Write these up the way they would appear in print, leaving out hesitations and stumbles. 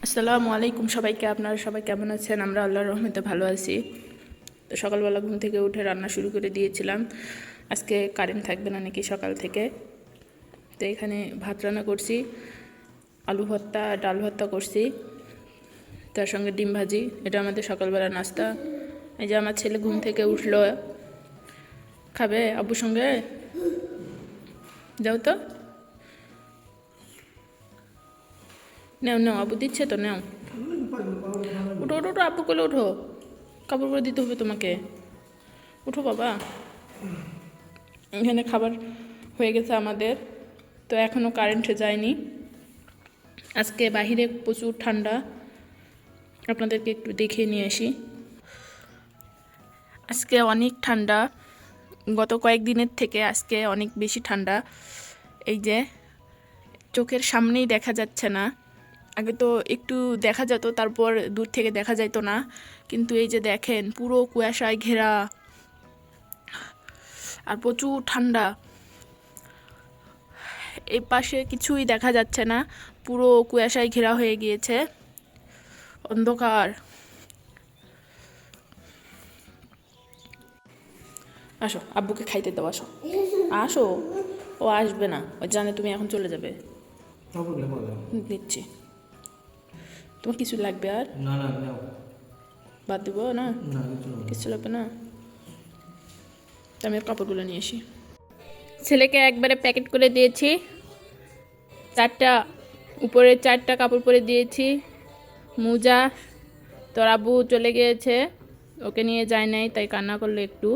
আসসালামু আলাইকুম সবাইকে। আপনারা সবাই কেমন আছেন? আমরা আল্লাহর রহমতে ভালো আছি। তো সকালবেলা ঘুম থেকে উঠে রান্না শুরু করে দিয়েছিলাম। আজকে কারেন্ট থাকবে না নাকি সকাল থেকে। তো এখানে ভাত রান্না করছি, আলু ভর্তা, ডাল ভর্তা করছি, তার সঙ্গে ডিম ভাজি। এটা আমাদের সকালবেলা নাস্তা। এই যে আমার ছেলে ঘুম থেকে উঠলো, খাবে আব্বুর সঙ্গে? যাও তো, নেও নেও, আব্বু দিচ্ছে তো, নেও। উঠো উঠো উঠো, আব্বু কোলে উঠো, কাপড় করে দিতে হবে তোমাকে। উঠো বাবা। এখানে খাবার হয়ে গেছে আমাদের। তো এখনও কারেন্টে যায়নি। আজকে বাহিরে প্রচুর ঠান্ডা, আপনাদেরকে একটু দেখিয়ে নিয়ে আসি। আজকে অনেক ঠান্ডা, গত কয়েকদিনের থেকে আজকে অনেক বেশি ঠান্ডা। এই যে চোখের সামনেই দেখা যাচ্ছে না। আগে তো একটু দেখা যেত, তারপর দূর থেকে দেখা যাইতো না, কিন্তু এই যে দেখেন পুরো কুয়াশায় ঘেরা আর প্রচুর ঠান্ডা। এই পাশে কিছুই দেখা যাচ্ছে না, পুরো কুয়াশায় ঘেরা হয়ে গিয়েছে, অন্ধকার। আসো, আব্বুকে খাইতে দাও, আসো আসো। ও আসবে না, ও জানে তুমি এখন চলে যাবে। দিচ্ছি। তোমার কিছু লাগবে আর? না না নাও। বাদ দিব না? না কিছু না। কিছু লাগবে না? তো আমি কাপড়গুলো নিয়ে আসি। ছেলেকে একবারে প্যাকেট করে দিয়েছি, চারটা, উপরে চারটা কাপড় পরে দিয়েছি, মোজা। তোর আব্বু চলে গিয়েছে, ওকে নিয়ে যায় নাই, তাই কান্না করলো একটু।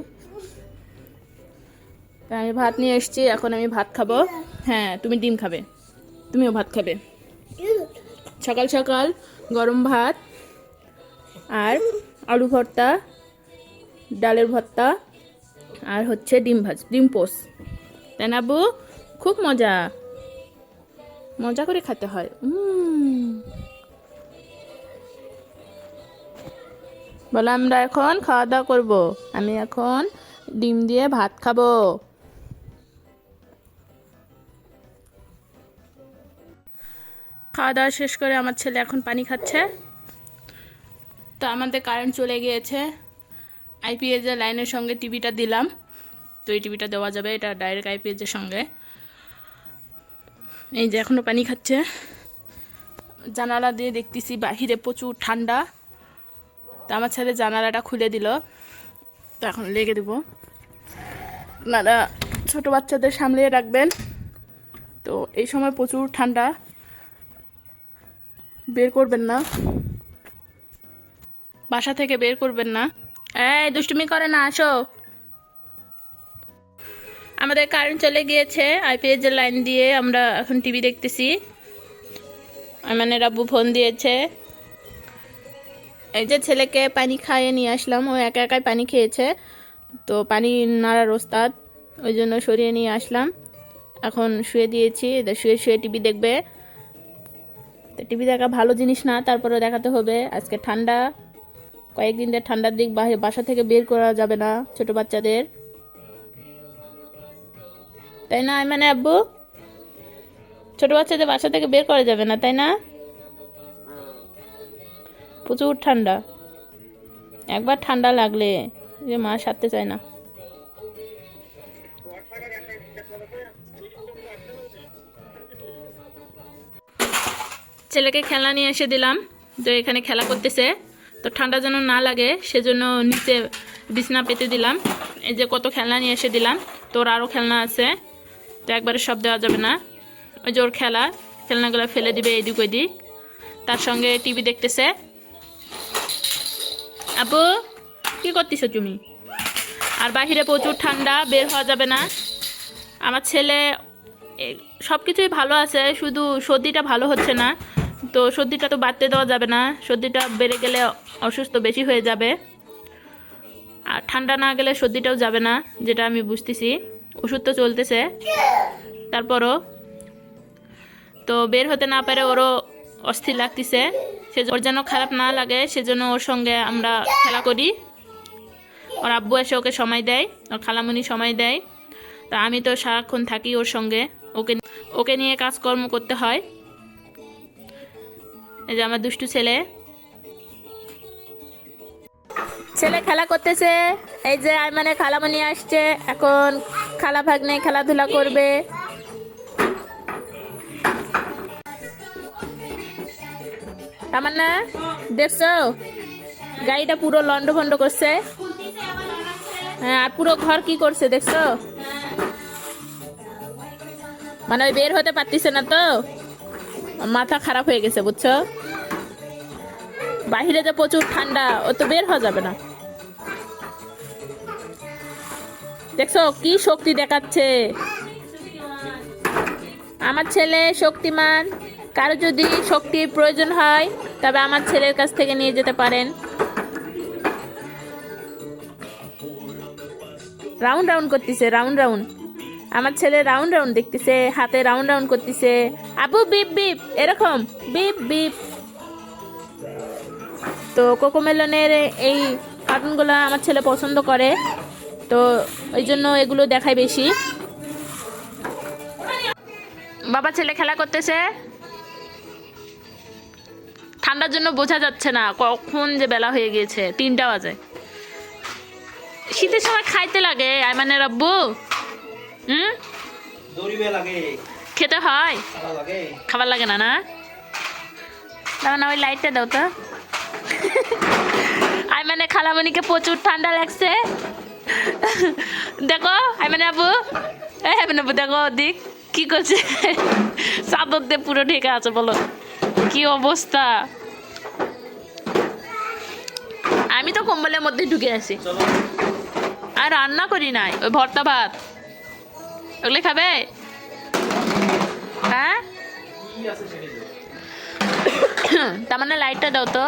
তাই আমি ভাত নিয়ে এসেছি, এখন আমি ভাত খাবো। হ্যাঁ, তুমি ডিম খাবে, তুমিও ভাত খাবে। সকাল সকাল গরম ভাত আর আলু ভর্তা, ডালের ভর্তা, আর হচ্ছে ডিম ডিম পোস। তাই না আব্বু? খুব মজা, মজা করে খেতে হয়। বলে আমরা এখন খাওয়া দাওয়া করবো। আমি এখন ডিম দিয়ে ভাত খাবো। খাওয়া দাওয়া শেষ করে আমার ছেলে এখন পানি খাচ্ছে। তো আমাদের কারেন্ট চলে গিয়েছে। আইপিএসের লাইনের সঙ্গে টিভিটা দিলাম, তো এই টিভিটা দেওয়া যাবে, এটা ডাইরেক্ট আইপিএসের সঙ্গে। এই যে এখনও পানি খাচ্ছে। জানালা দিয়ে দেখতেছি বাহিরে প্রচুর ঠান্ডা। তো আমার ছেলে জানালাটা খুলে দিল, তো এখন লেগে দেবো। আপনারা ছোটো বাচ্চাদের সামলিয়ে রাখবেন। তো এই সময় প্রচুর ঠান্ডা, বের করবেন না, বাসা থেকে বের করবেন না। এই দুষ্টুমি করে না, আসো। আমাদের কারেন্ট চলে গিয়েছে, আইপিএসের লাইন দিয়ে আমরা এখন টিভি দেখতেছি। আইমানের আব্বু ফোন দিয়েছে। এই যে ছেলেকে পানি খাইয়ে নিয়ে আসলাম, ও একা একাই পানি খেয়েছে, তো পানি নাড়ার ওস্তাদ, ওই জন্য সরিয়ে নিয়ে আসলাম। এখন শুয়ে দিয়েছি, শুয়ে শুয়ে টিভি দেখবে। তো টিভি দেখা ভালো জিনিস না, তারপরেও দেখাতে হবে। আজকে ঠান্ডা, কয়েকদিন ধরে ঠান্ডার দিক, বাসা থেকে বের করা যাবে না ছোট বাচ্চাদের, তাই না মানে আব্বু? ছোট বাচ্চাদের বাসা থেকে বের করা যাবে না, তাই না? প্রচুর ঠান্ডা, একবার ঠান্ডা লাগলে যে মা সারতে চায় না। ছেলেকে খেলনা নিয়ে এসে দিলাম, তো এখানে খেলা করতেছে। তো ঠান্ডা যেন না লাগে সেজন্য নিচে বিছনা পেতে দিলাম। এই যে কত খেলনা নিয়ে এসে দিলাম, তোর আরও খেলনা আছে, তো একবারে সব দেওয়া যাবে না। ওই যে ওর খেলনাগুলো ফেলে দিবে এদিক ওইদিক। তার সঙ্গে টিভি দেখতেছে। আপু কি করতেছো তুমি? আর বাহিরে প্রচুর ঠান্ডা, বের হওয়া যাবে না। আমার ছেলে সব কিছুই ভালো আছে, শুধু সর্দিটা ভালো হচ্ছে না। তো সর্দিটা তো বাড়তে দেওয়া যাবে না, সর্দিটা বেড়ে গেলে অসুস্থ বেশি হয়ে যাবে। আর ঠান্ডা না গেলে সর্দিটাও যাবে না, যেটা আমি বুঝতেছি। ওষুধ তো চলতেছে, তারপরও তো বের হতে না পারে ওরও অস্থির লাগতেছে। ওর যেন খারাপ না লাগে সেজন্য ওর সঙ্গে আমরা খেলা করি। ওর আব্বু এসে ওকে সময় দেয়, ওর খালামুনি সময় দেয়। তা আমি তো সারাক্ষণ থাকি ওর সঙ্গে, ওকে নিয়ে কাজকর্ম করতে হয়। এই যে আমার দুষ্টু ছেলে ছেলে খেলা করতেছে। এই যে আইমানে খালামণি আসছে, এখন খালা ভাগ্নে খেলাধুলা করবে। তামান্না দেখছো গাড়িটা পুরো লন্ড ভন্ড করছে। হ্যাঁ, আর পুরো ঘর কি করছে দেখছো? মানে ওই বের হতে পারতিছে না তো, মাথা খারাপ হয়ে গেছে বুঝছো। বাহিরে যে প্রচুর ঠান্ডা, ও তো বের হওয়া যাবে না। দেখছো কি শক্তি দেখাচ্ছে আমার ছেলে, শক্তিমান। কারো যদি শক্তির প্রয়োজন হয় তবে আমার ছেলের কাছ থেকে নিয়ে যেতে পারেন। রাউন্ড রাউন্ড করতেছে, রাউন্ড রাউন্ড। আমার ছেলে রাউন্ড রাউন্ড দেখতেছে, হাতে রাউন্ড রাউন্ড করতেছে। আবু বিপ বিপ, এরকম বিপ বিপ। তো কোকোমেলনের এই কার্টুনগুলো আমার ছেলে পছন্দ করে, তো ওই জন্য এগুলো দেখায় বেশি। বাবা ছেলে খেলা করতেছে। ঠান্ডার জন্য বোঝা যাচ্ছে না কখন যে বেলা হয়ে গিয়েছে, 3টা বাজে। শীতের সময় খাইতে লাগে আইমানের আব্বু। খেতে হয়, খাবার লাগে না? না না, ওই লাইটটা দাও তো। আইমানে খালামণিকে প্রচুর ঠান্ডা লাগছে। দেখো আইমানে আব্বু, আব্বু দেখো দিক কি করছে, চাদর দিয়ে পুরো ঢেকে আছে। বলো কি অবস্থা। আমি তো কম্বলের মধ্যে ঢুকে আছি, আর রান্না করি নাই। ওই ভর্তা ভাত ওগুলো খাবে? হ্যাঁ, তার মানে লাইটটা দাও তো।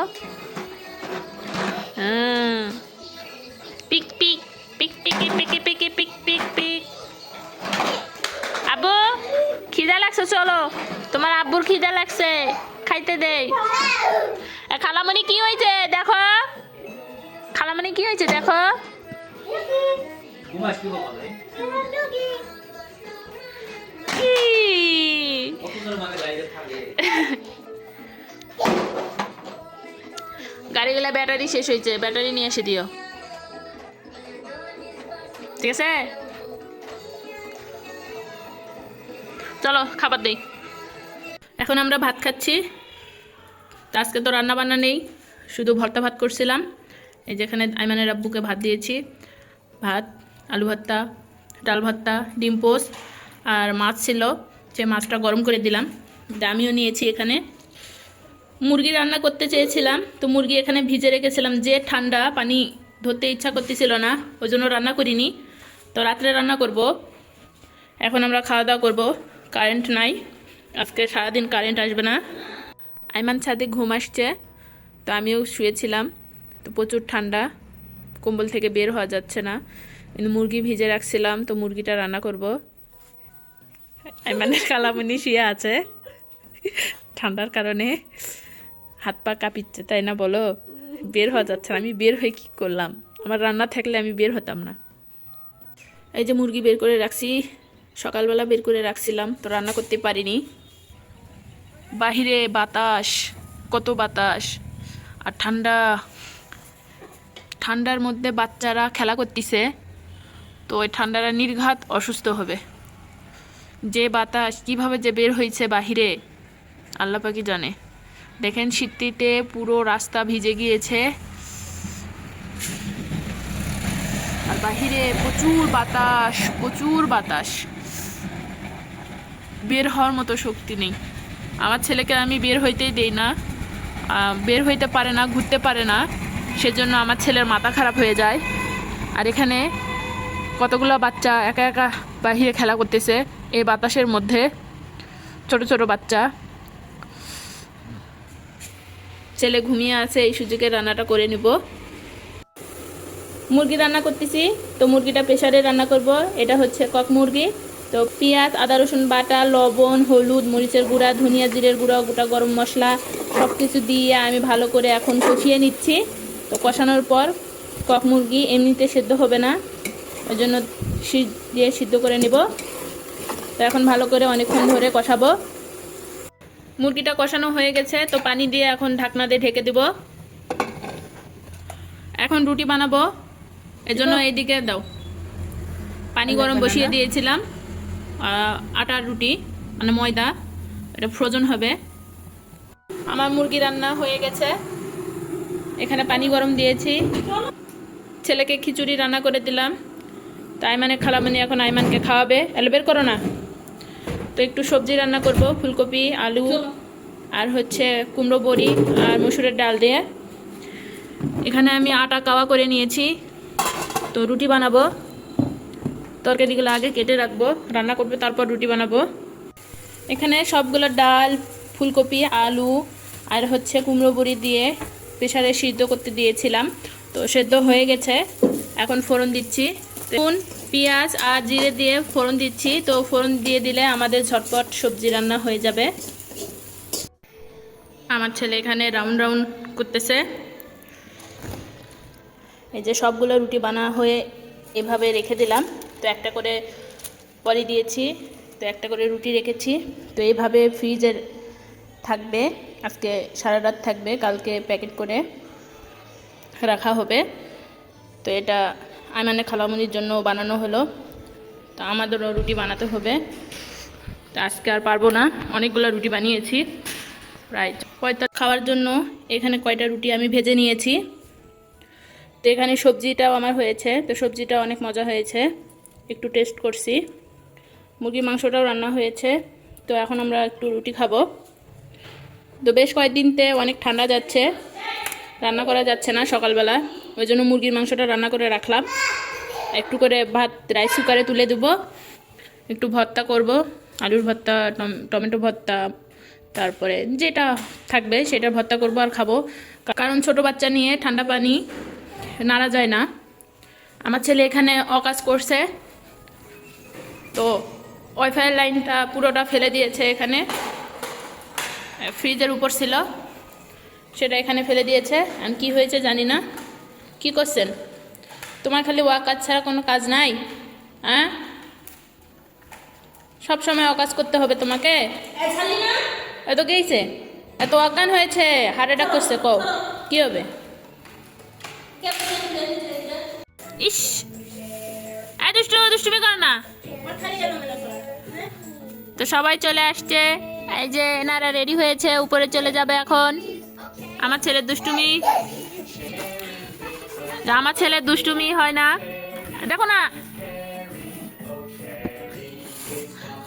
পিক পিক পিক পিকি পিকি পিকি পিক পিক পিক। আব্বু খিদা লাগছে, চলো তোমার আব্বুর খিদা লাগছে, খাইতে দেই। খালামণি কি হয়েছে দেখো, খালামণি কি হয়েছে দেখো। গাড়িগুলা ব্যাটারি শেষ হয়েছে, ব্যাটারি নিয়ে এসে দিও, ঠিক আছে? চলো খাবার দেই। এখন আমরা ভাত খাচ্ছি। আজকে তো রান্না বান্না নেই, শুধু ভর্তা ভাত করছিলাম। এই যেখানে আইমানের আব্বুকে ভাত দিয়েছি, ভাত, আলু ভর্তা, ডাল ভর্তা, ডিম পোস্ট আর মাছ ছিল, সে মাছটা গরম করে দিলাম। আমিও নিয়েছি এখানে। মুরগি রান্না করতে চেয়েছিলাম, তো মুরগি এখানে ভিজে রেখেছিলাম, যে ঠান্ডা পানি ধরতে ইচ্ছা করতেছিল না, ওই জন্য রান্না করিনি। তো রাত্রে রান্না করব। এখন আমরা খাওয়া দাওয়া করব। কারেন্ট নাই, আজকে সারাদিন কারেন্ট আসবে না। আইমান ছাদে ঘুম আসছে, তো আমিও শুয়েছিলাম। তো প্রচুর ঠান্ডা, কম্বল থেকে বের হওয়া যাচ্ছে না, কিন্তু মুরগি ভিজে রাখছিলাম, তো মুরগিটা রান্না করব। আইমানের খালামণি শুয়ে আছে, ঠান্ডার কারণে হাত পা কাঁপিচ্ছে, তাই না বলো? বের হওয়া যাচ্ছে না। আমি বের হয়ে কী করলাম? আমার রান্না থাকলে আমি বের হতাম না। এই যে মুরগি বের করে রাখছি, সকালবেলা বের করে রাখছিলাম, তো রান্না করতে পারিনি। বাহিরে বাতাস, কত বাতাস আর ঠান্ডা, ঠান্ডার মধ্যে বাচ্চারা খেলা করতেছে, তো ওই ঠান্ডাটা নির্ঘাত অসুস্থ হবে। যে বাতাস কিভাবে যে বের হয়েছে বাহিরে, আল্লাহ পাকি জানে। দেখেন শীতটিতে পুরো রাস্তা ভিজে গিয়েছে, আর বাহিরে প্রচুর বাতাস, প্রচুর বাতাস। বের হওয়ার মতো শক্তি নেই। আমার ছেলেকে আমি বের হইতেই দেই না, বের হইতে পারে না, ঘুরতে পারে না, সেজন্য আমার ছেলের মাথা খারাপ হয়ে যায়। আর এখানে কতগুলো বাচ্চা একা একা বাহিরে খেলা করতেছে এই বাতাসের মধ্যে, ছোট ছোট বাচ্চা। ছেলে ঘুমিয়ে আছে, এই সুযোগে রান্নাটা করে নিব। মুরগি রান্না করতেছি, তো মুরগিটা প্রেসারে রান্না করব। এটা হচ্ছে কক মুরগি। তো পেঁয়াজ, আদা রসুন বাটা, লবণ, হলুদ, মরিচের গুঁড়া, ধনিয়া জিরের গুঁড়া, গোটা গরম মশলা সব কিছু দিয়ে আমি ভালো করে এখন কষিয়ে নিচ্ছি। তো কষানোর পর কক মুরগি এমনিতে সেদ্ধ হবে না, ওই জন্য দিয়ে সিদ্ধ করে নিব। তো এখন ভালো করে অনেকক্ষণ ধরে কষাবো। মুরগিটা কষানো হয়ে গেছে, তো পানি দিয়ে এখন ঢাকনা দিয়ে ঢেকে দেব। এখন রুটি বানাবো, এজন্য এইদিকে দাও। পানি গরম বসিয়ে দিয়েছিলাম, আটার রুটি মানে ময়দা, এটা ফ্রোজেন হবে। আমার মুরগি রান্না হয়ে গেছে, এখানে পানি গরম দিয়েছি। ছেলেকে খিচুড়ি রান্না করে দিলাম, তো আইমানের খালামণি এখন আইমানকে খাওয়াবে। এলে বের করো না। তো একটু সবজি রান্না করব, ফুলকপি, আলু আর হচ্ছে কুমড়ো বড়ি আর মসুরের ডাল দিয়ে। এখানে আমি আটা কাওয়া করে নিয়েছি, তো রুটি বানাবো। তরকারিগুলো আগে কেটে রাখবো, রান্না করবো, তারপর রুটি বানাবো। এখানে সবগুলো ডাল, ফুলকপি, আলু আর হচ্ছে কুমড়ো বড়ি দিয়ে প্রেসারে সিদ্ধ করতে দিয়েছিলাম, তো সেদ্ধ হয়ে গেছে। এখন ফোড়ন দিচ্ছি, নুন, পেঁয়াজ আর জিরে দিয়ে ফোড়ন দিচ্ছি। তো ফোড়ন দিয়ে দিলে আমাদের ঝটপট সবজি রান্না হয়ে যাবে। আমার ছেলে এখানে রাউন্ড রাউন্ড করতেছে। এই যে সবগুলো রুটি বানা হয়ে এভাবে রেখে দিলাম, তো একটা করে পরে দিয়েছি, তো একটা করে রুটি রেখেছি। তো এইভাবে ফ্রিজে থাকবে, আজকে সারা রাত থাকবে, কালকে প্যাকেট করে রাখা হবে। তো এটা আইমানের খালামুনির জন্য বানানো হলো, তো আমাদেরও রুটি বানাতে হবে। তো আজকে আর পারবো না, অনেকগুলো রুটি বানিয়েছি, প্রায় কয়টা খাওয়ার জন্য। এখানে কয়টা রুটি আমি ভেজে নিয়েছি। তো এখানে সবজিটাও আমার হয়েছে, তো সবজিটা অনেক মজা হয়েছে, একটু টেস্ট করছি। মুরগির মাংসটাও রান্না হয়েছে, তো এখন আমরা একটু রুটি খাবো। তো বেশ কয়েকদিনতে অনেক ঠান্ডা যাচ্ছে, রান্না করা যাচ্ছে না সকালবেলা, ওই জন্য মুরগির মাংসটা রান্না করে রাখলাম। একটু করে ভাত রাইস কুকারে তুলে দেবো, একটু ভর্তা করব, আলুর ভর্তা, টমেটো ভর্তা, তারপরে যেটা থাকবে সেটা ভর্তা করব আর খাবো। কারণ ছোট বাচ্চা নিয়ে ঠান্ডা পানি নাড়া যায় না। আমার ছেলে এখানে অকাজ করছে, তো ওয়াইফাইয়ের লাইনটা পুরোটা ফেলে দিয়েছে। এখানে ফ্রিজের উপর ছিল, সেটা এখানে ফেলে দিয়েছে। আর কি হয়েছে জানি না। কি করছেন? তোমার খালি ওয়াকাজ ছাড়া কোনো কাজ নাই? হ্যাঁ, সবসময় অকাজ করতে হবে তোমাকে? এত গেছে, এত অজ্ঞান হয়েছে, হার্ট অ্যাটাক করছে, কও কি হবে? ইস, দুষ্টুমি কর না। তো সবাই চলে আসছে, এই যে এনারা রেডি হয়েছে, উপরে চলে যাবে এখন। আমার ছেলের দুষ্টুমি, আমার ছেলের দুষ্টুমি হয় না, দেখো না।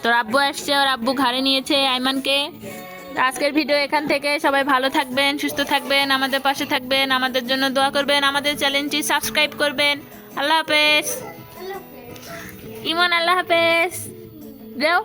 তোর আব্বু আসছে, ওর আব্বু ঘাড়ে নিয়েছে আইমানকে। আজকের ভিডিও এখান থেকে, সবাই ভালো থাকবেন, সুস্থ থাকবেন, আমাদের পাশে থাকবেন, আমাদের জন্য দোয়া করবেন, আমাদের চ্যানেলটি সাবস্ক্রাইব করবেন। আল্লাহ হাফেজ। ইমন আল্লাহ হাফেজ দেও।